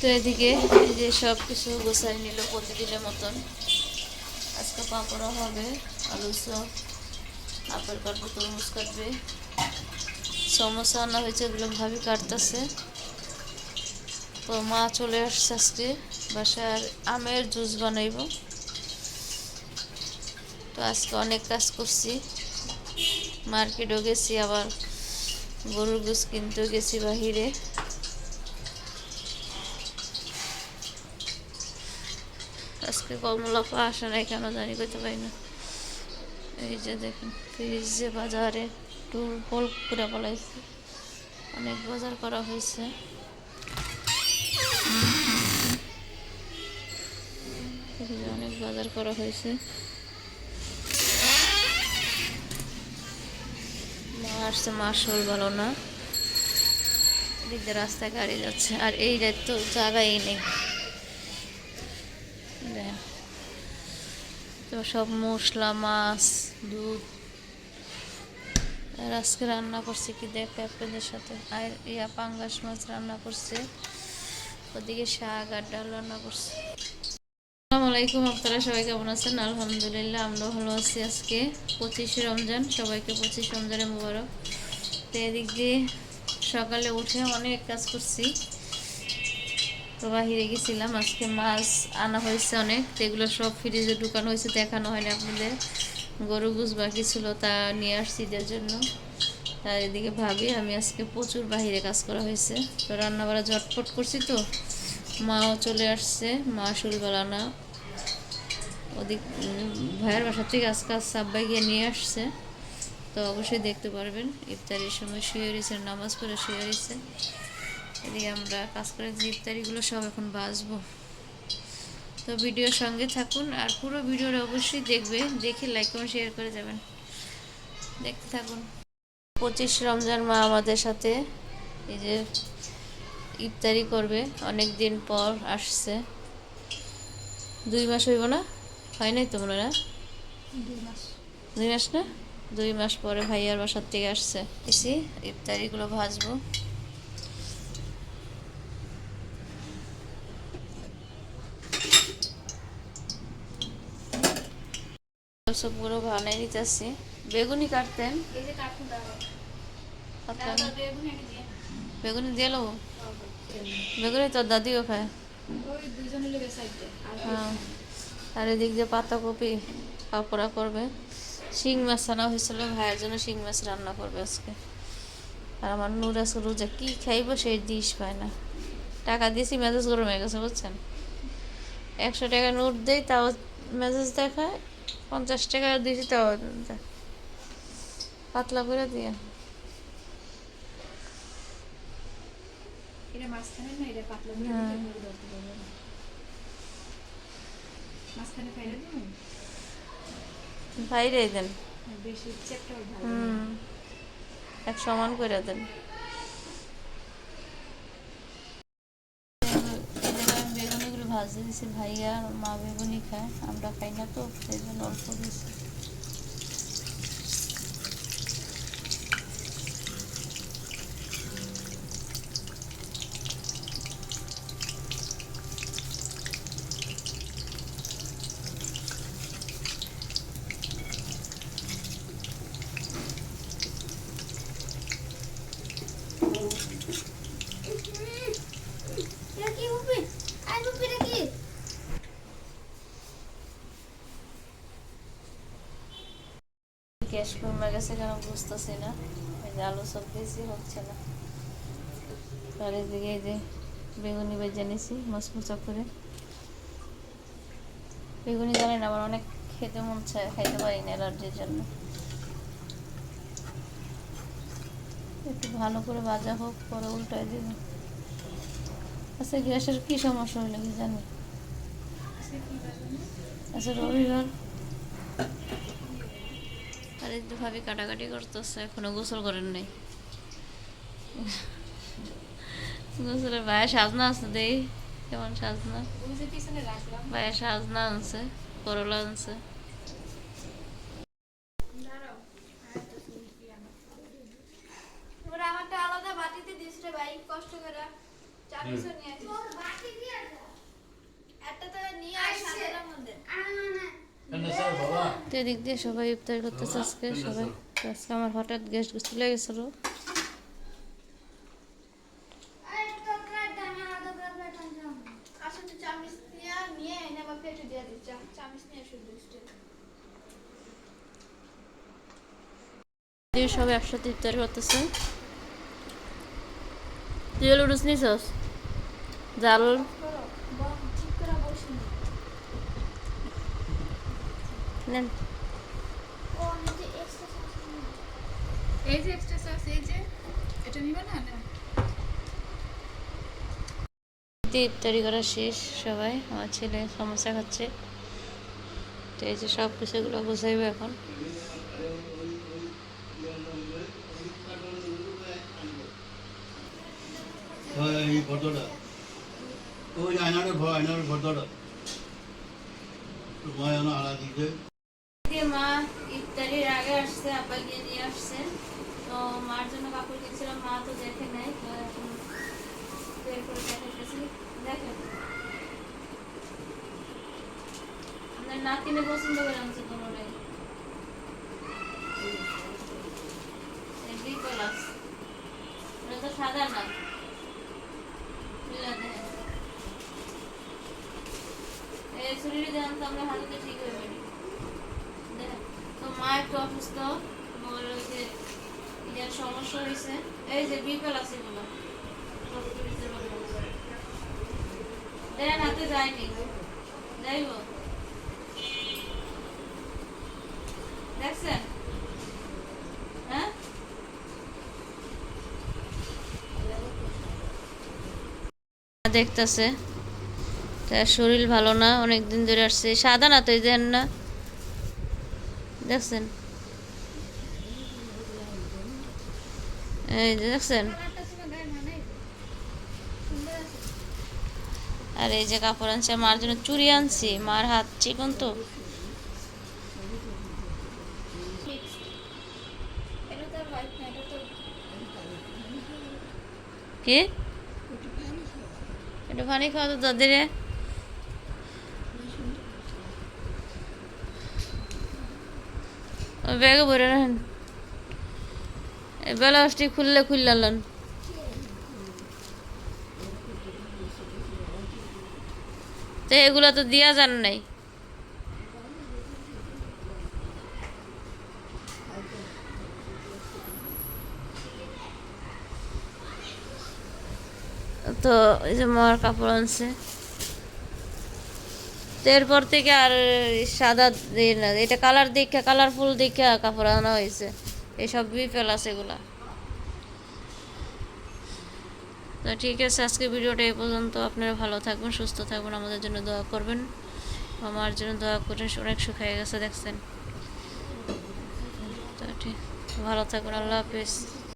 তো এদিকে এই যে সব কিছু গোছাই নিল প্রতিদিনের মতন। আজকে পাঁপড়া হবে, আলু চপ, আপেল কাটবে, তরমুজ কাটবে, সমোসা আনা হয়েছে, এগুলো ভাবি কাটতেছে। তো মা চলে আসছে আজকে বাসায়, আর আমের জুস বানাইব। তো আজকে অনেক কাজ করছি, মার্কেটও গেছি, আবার গরুর গোস কিনতেও গেছি বাহিরে। আজকে কমলা পা আসে নাই কেন জানি, করতে পারি না। এই যে দেখেন ফ্রিজে বাজারে টুল পোল করে বলাইছে, অনেক বাজার করা হয়েছে। অনেক বাজার করা হয়েছে। মা আসছে, মা শোল ভালো না, এদিক দিয়ে রাস্তায় গাড়ি যাচ্ছে, আর এই রাত তো জায়গাই নেই। তো সব মশলা, মাছ, দুধ। আর আজকে রান্না করছে কি দেখে আপনাদের সাথে, আর পাঙ্গাস মাছ রান্না করছে, ওদিকে শাক আর ডাল রান্না করছে। আসসালামু আলাইকুম, আপনারা সবাই কেমন আছেন? আলহামদুলিল্লাহ আমরা ভালো আছি। আজকে 25শে রমজান, সবাইকে 25 রমজানের মুবারক। তো এদিক দিয়ে সকালে উঠে অনেক কাজ করছি, তো বাহিরে গেছিলাম। আজকে মাছ আনা হয়েছে অনেক, তো এগুলো সব ফ্রিজে ঢুকানো হয়েছে, দেখানো হয়নি আপনাদের। গরু গুস বাকি ছিল, তা নিয়ে আসছি ঈদের জন্য। আর এদিকে ভাবি আমি আজকে প্রচুর বাহিরে কাজ করা হয়েছে, তো রান্নাবাড়া ঝটপট করছি। তো মাও চলে আসছে, মা শুলবেলা না, ওদিক ভাইয়ের বাসা থেকে আজকে সাব্বাই গিয়ে নিয়ে আসছে। তো অবশ্যই দেখতে পারবেন, ইফতারির সময় শুয়ে রয়েছে, নামাজ পড়ে শুয়ে রয়েছে। এদিকে আমরা কাজ করে যে ইফতারিগুলো সব এখন বাজবো। তো ভিডিওর সঙ্গে থাকুন, আর পুরো ভিডিওটা অবশ্যই দেখবে, দেখে লাইক কমেন্ট শেয়ার করে যাবেন, দেখতে থাকুন। 25 রমজান মা আমাদের সাথে এই যে ইফতারি করবে, অনেক দিন পর আসছে। 2 মাস হইব না, হয় নাই তো মনে না, 2 মাস না, 2 মাস পরে ভাইয়ার বাসার থেকে আসছে। এসে ইফতারিগুলো ভাজবো। সবগুলো বানাই নিতেছি। বেগুনি কাটতেন, বেগুনি দিয়ে নেবো। বেগুনি তোর দাদিও খায়। হ্যাঁ, আর এদিক দিয়ে পাতাকপি পাকোড়া করবে। শিং মাছ আনা হয়েছিল, ভাইয়ের জন্য শিং মাছ রান্না করবে আজকে। আর আমার নূর আছে রোজা, কি খাইব সেই ডিশ পায় না। টাকা দিয়েছি, মেজাজ গরম হয়ে গেছে বুঝছেন। 100 টাকা নোট দেয়, তাও মেজাজ দেখায়। 50 টাকা দিয়েছি, তাও পাতলা করে দিয়ে। বাইরে দেন, এক সমান করে দেন। বেগুনিগুলো ভাজতে দিয়েছি, ভাইয়া আর মা বেগুনি খায়, আমরা খাই না, তো সেই জন্য অল্প দিয়েছি। গ্যাস কমে গেছে কেন বুঝতেছি না, এই যে আলু সব বেশি হচ্ছে না। আর এদিকে এই যে বেগুনি বেজে নিছি মচমচা করে। বেগুনি জানেন আমার অনেক খেতে মন চায়, খাইতে পারি না অ্যালার্জির জন্য। একটু ভালো করে ভাজা হোক, পরে উল্টায় দিব। আচ্ছা গ্যাসের কি সমস্যা হইলো কি জানি। আচ্ছা রবিবার, আর একটু ভাবি কাটাকাটি করতেছে, এখনো গোসল করেন নাই। গোসলের ভাইয়া সাজনা আছে, দেই কেমন সাজনা। ভাইয়া সাজনা আনছে, করলা আনছে। তো এদিক দিয়ে সবাই ইফতার করতেছে আজকে সবাই। তো আজকে আমার হঠাৎ গ্যাস চলে গেছিলো। সবাই একসাথে ইফতার করতেছে। তুই লুডুস নিছস জাল নেন। এই যে এক্সট্রা সস, এই যে এটা নিবে না না। ইফতারি করা শেষ সবাই। আমার ছেলে সমোসা খাচ্ছে। তো এই যে সব কিছুগুলো গুছাইবে এখন। এই ফটোটা ওই আয়নার ফটোটা তোমায় না আড়া দিতে মা ইফতারির আগে আসছে, আব্বা গিয়ে নিয়ে আসছে। তো মার জন্য কাপড় কিনছিলাম, মা তো দেখে নাই। তো এখন বের করে দেখাইতেছি। দেখেন আপনার নাতিনে পছন্দ করে আনছে কোনোটাই। বিকলাস এটা তো সাদা না। এই শরীরে দেন তো আমরা হাতে ঠিক হয়ে যাবে। তো মা একটু অসুস্থ, বলে যে ইয়ার সমস্যা হয়েছে। এই যে বিকল আছে এগুলো দেন হাতে যায়নি, যাইব দেখছেন? হ্যাঁ দেখতেছে তার শরীর ভালো না, অনেকদিন ধরে আসছে। সাদা না তো এই দেন না, দেখছেন? এই যে দেখছেন? আর এই যে কাপড় আনছে মার জন্য, চুড়ি আনছি, মার হাত চিকন তো। কি একটু পানি খাওয়া তো দাদিরে। ব্যাগে ভরে রাখেন। ব্লাউজটি খুললাম। তো এগুলো তো দিয়া যান নাই। তো এই যে মার কাপড় আনছে। তো এরপর থেকে আর সাদা না, এটা কালার দেখে, কালারফুল দেখে কাপড় আনা হয়েছে। এইসব বিফেল আছে এগুলা। তো ঠিক আছে, আজকে ভিডিওটা এই পর্যন্ত। আপনারা ভালো থাকবেন, সুস্থ থাকবেন, আমাদের জন্য দোয়া করবেন, আমার জন্য দোয়া করেন। অনেক সুখ হয়ে গেছে দেখছেন। তো ঠিক ভালো থাকবেন, আল্লাহ হাফিজ।